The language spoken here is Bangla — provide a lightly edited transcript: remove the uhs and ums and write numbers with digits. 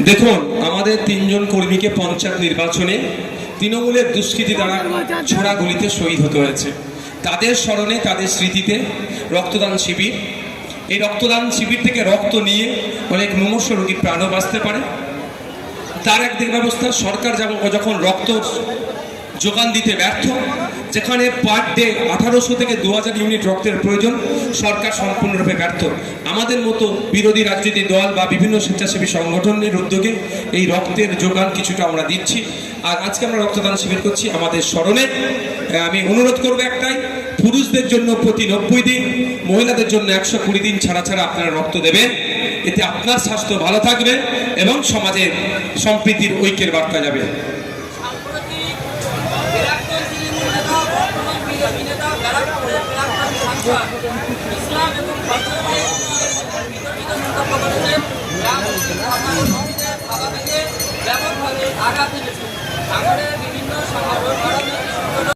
দেখুন, আমাদের তিনজন কর্মীকে পঞ্চায়েত নির্বাচনে তৃণমূলের দুষ্কৃতী দ্বারা ছোড়া গুলিতে শহীদ হতে হয়েছে। তাদের স্মরণে, তাদের স্মৃতিতে রক্তদান শিবির। এই রক্তদান শিবির থেকে রক্ত নিয়ে অনেক মুমূর্ষ রোগীর প্রাণও বাঁচতে পারে। তার একদিক ব্যবস্থা, সরকার যখন রক্ত যোগান দিতে ব্যর্থ, যেখানে পার ডে 1800 থেকে 2000 ইউনিট রক্তের প্রয়োজন, সরকার সম্পূর্ণরূপে ব্যর্থ। আমাদের মতো বিরোধী রাজনৈতিক দল বা বিভিন্ন স্বেচ্ছাসেবী সংগঠনের উদ্যোগে এই রক্তের যোগান কিছুটা আমরা দিচ্ছি। আর আজকে আমরা রক্তদান শিবির করছি আমাদের স্মরণে। আমি অনুরোধ করবো একটাই, পুরুষদের জন্য প্রতি 90 দিন, মহিলাদের জন্য 120 দিন ছাড়া ছাড়া আপনারা রক্ত দেবেন। এতে আপনার স্বাস্থ্য ভালো থাকবে এবং সমাজের সম্প্রীতির ঐক্যের বার্তা যাবে। ইসলাম এবং